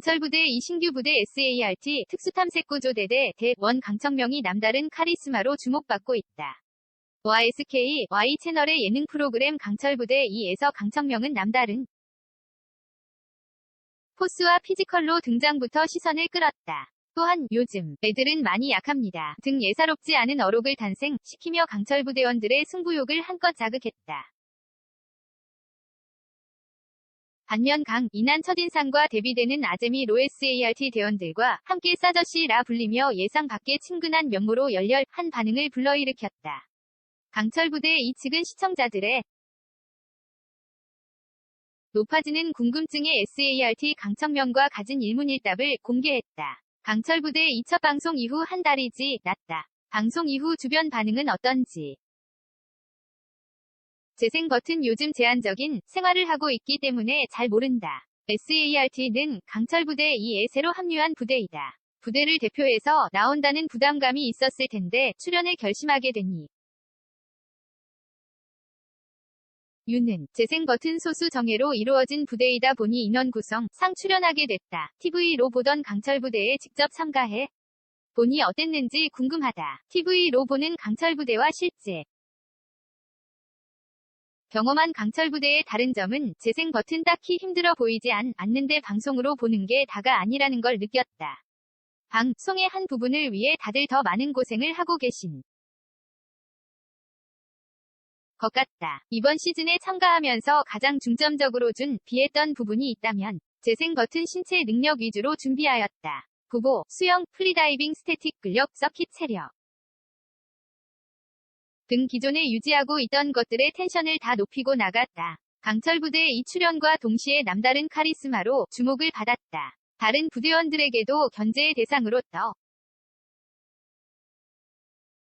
강철부대 이신규 부대 SART 특수탐색구조대대 대1 강청명이 남다른 카리스마로 주목받고 있다. YSK, Y채널의 예능 프로그램 강철부대 2에서 강청명은 남다른 포스와 피지컬로 등장부터 시선을 끌었다. 또한 요즘 애들은 많이 약합니다 등 예사롭지 않은 어록을 탄생시키며 강철부대원들의 승부욕을 한껏 자극했다. 반면 이난 첫인상과 대비되는 아재미 SART 대원들과 함께 싸저씨라 불리며 예상 밖의 친근한 면모로 열렬한 반응을 불러일으켰다. 강철부대 이 측은 시청자들의 높아지는 궁금증에 SART 강청명과 가진 일문일답을 공개했다. 강철부대 2첫 방송 이후 한 달이지 났다. 방송 이후 주변 반응은 어떤지. 재생 버튼 요즘 제한적인 생활을 하고 있기 때문에 잘 모른다. SART는 강철부대 2에 새로 합류한 부대이다. 부대를 대표해서 나온다는 부담감이 있었을 텐데 출연을 결심하게 되니 유는 재생 버튼 소수 정예로 이루어진 부대이다 보니 인원 구성상 출연하게 됐다. TV로 보던 강철부대에 직접 참가해 보니 어땠는지 궁금하다. TV로 보는 강철부대와 실제 경험한 강철부대의 다른 점은 재생 버튼 딱히 힘들어 보이지 않는데 방송으로 보는 게 다가 아니라는 걸 느꼈다. 방송의 한 부분을 위해 다들 더 많은 고생을 하고 계신 것 같다. 이번 시즌에 참가하면서 가장 중점적으로 준비했던 부분이 있다면 재생 버튼 신체 능력 위주로 준비하였다. 구보, 수영, 프리다이빙, 스태틱 근력, 서킷 체력 등 기존에 유지하고 있던 것들의 텐션을 다 높이고 나갔다. 강철부대의 이 출연과 동시에 남다른 카리스마로 주목을 받았다. 다른 부대원들에게도 견제의 대상으로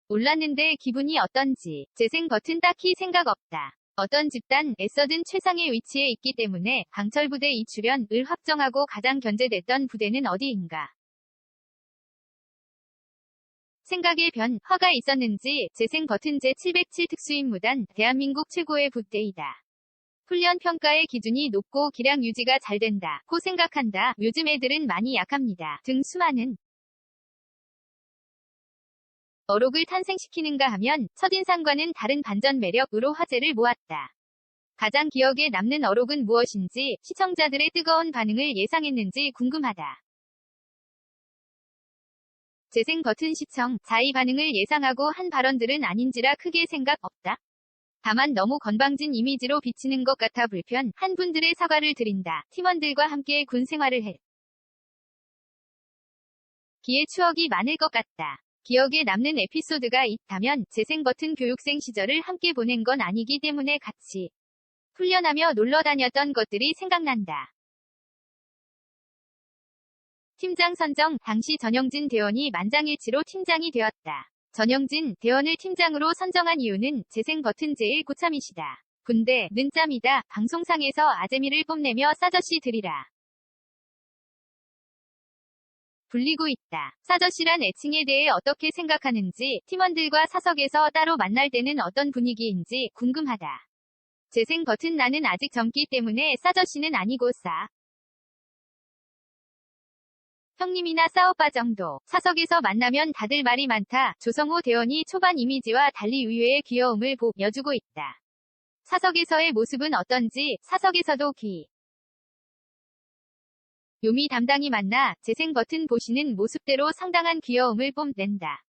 올랐는데 기분이 어떤지. 재생 버튼 딱히 생각 없다. 어떤 집단 애써든 최상의 위치에 있기 때문에 강철부대 이 출연을 확정하고 가장 견제됐던 부대는 어디인가. 생각에 변화가 있었는지 재생 버튼 제707 특수임무단 대한민국 최고의 부대이다. 훈련 평가의 기준이 높고 기량 유지가 잘 된다고 생각한다. 요즘 애들은 많이 약합니다 등 수많은 어록을 탄생시키는가 하면 첫인상과는 다른 반전 매력으로 화제를 모았다. 가장 기억에 남는 어록은 무엇인지 시청자들의 뜨거운 반응을 예상했는지 궁금하다. 재생 버튼 시청, 자의 반응을 예상하고 한 발언들은 아닌지라 크게 생각 없다. 다만 너무 건방진 이미지로 비치는 것 같아 불편한 분들의 사과를 드린다. 팀원들과 함께 군 생활을 해 기에 추억이 많을 것 같다. 기억에 남는 에피소드가 있다면 재생 버튼 교육생 시절을 함께 보낸 건 아니기 때문에 같이 훈련하며 놀러 다녔던 것들이 생각난다. 팀장 선정, 당시 전영진 대원이 만장일치로 팀장이 되었다. 전영진 대원을 팀장으로 선정한 이유는 재생 버튼 제일 고참이시다. 군대는 짬이다. 방송상에서 아재미를 뽐내며 싸저씨 들이라 불리고 있다. 싸저씨란 애칭에 대해 어떻게 생각하는지, 팀원들과 사석에서 따로 만날 때는 어떤 분위기인지 궁금하다. 재생 버튼 나는 아직 젊기 때문에 싸저씨는 아니고 형님이나 싸오빠 정도. 사석에서 만나면 다들 말이 많다. 조성호 대원이 초반 이미지와 달리 의외의 귀여움을 보여주고 있다. 사석에서의 모습은 어떤지, 사석에서도 요미 담당이 만나 재생 버튼 보시는 모습대로 상당한 귀여움을 뽐낸다.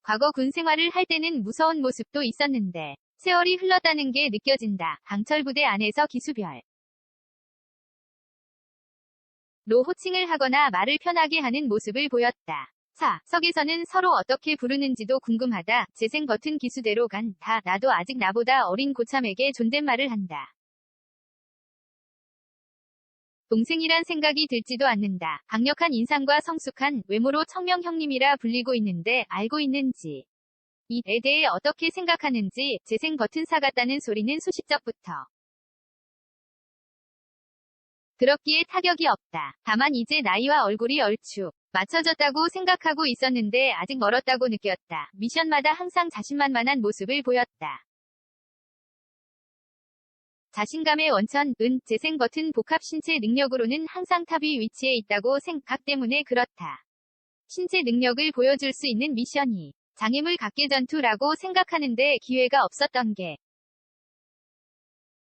과거 군 생활을 할 때는 무서운 모습도 있었는데 세월이 흘렀다는 게 느껴진다. 강철부대 안에서 기수별 로 호칭을 하거나 말을 편하게 하는 모습을 보였다. 사석에서는 서로 어떻게 부르는지도 궁금하다. 재생 버튼 기수대로 간다. 나도 아직 나보다 어린 고참에게 존댓말을 한다. 동생이란 생각이 들지도 않는다. 강력한 인상과 성숙한 외모로 청명 형님이라 불리고 있는데 알고 있는지. 이에 대해 어떻게 생각하는지. 재생 버튼사 같다는 소리는 수십적부터 들었기에 타격이 없다. 다만 이제 나이와 얼굴이 얼추 맞춰졌다고 생각하고 있었는데 아직 멀었다고 느꼈다. 미션마다 항상 자신만만한 모습을 보였다. 자신감의 원천, 재생 버튼 복합 신체 능력으로는 항상 탑 위 위치에 있다고 생각 때문에 그렇다. 신체 능력을 보여줄 수 있는 미션이 장애물 각계 전투라고 생각하는데 기회가 없었던 게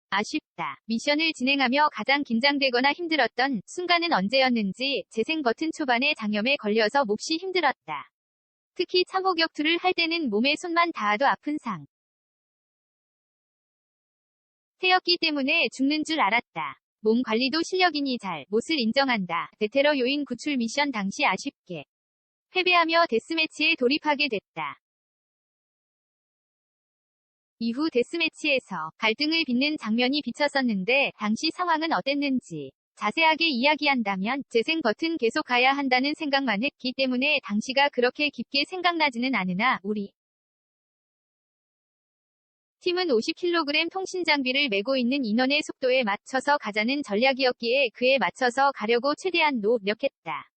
아쉽다. 미션을 진행하며 가장 긴장되거나 힘들었던 순간은 언제였는지 재생 버튼 초반에 장염에 걸려서 몹시 힘들었다. 특히 참호 격투를 할 때는 몸에 손만 닿아도 아픈 상태였기 때문에 죽는 줄 알았다. 몸 관리도 실력이니 잘 못을 인정한다. 베테러 요인 구출 미션 당시 아쉽게 패배하며 데스매치에 돌입하게 됐다. 이후 데스매치에서 갈등을 빚는 장면이 비쳤었는데 당시 상황은 어땠는지 자세하게 이야기한다면 재생 버튼 계속 가야 한다는 생각만 했기 때문에 당시가 그렇게 깊게 생각나지는 않으나 우리 팀은 50kg 통신 장비를 메고 있는 인원의 속도에 맞춰서 가자는 전략이었기에 그에 맞춰서 가려고 최대한 노력했다.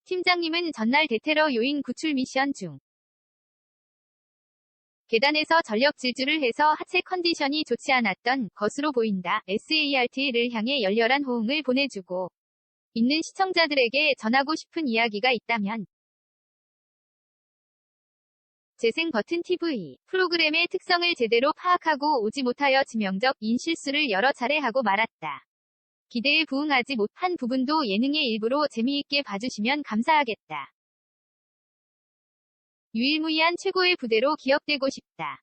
팀장님은 전날 대테러 요인 구출 미션 중 계단에서 전력 질주를 해서 하체 컨디션이 좋지 않았던 것으로 보인다. SART를 향해 열렬한 호응을 보내주고 있는 시청자들에게 전하고 싶은 이야기가 있다면 재생 버튼 TV 프로그램의 특성을 제대로 파악하고 오지 못하여致命적인 실수를 여러 차례 하고 말았다. 기대에 부응하지 못한 부분도 예능의 일부로 재미있게 봐주시면 감사하겠다. 유일무이한 최고의 부대로 기억되고 싶다.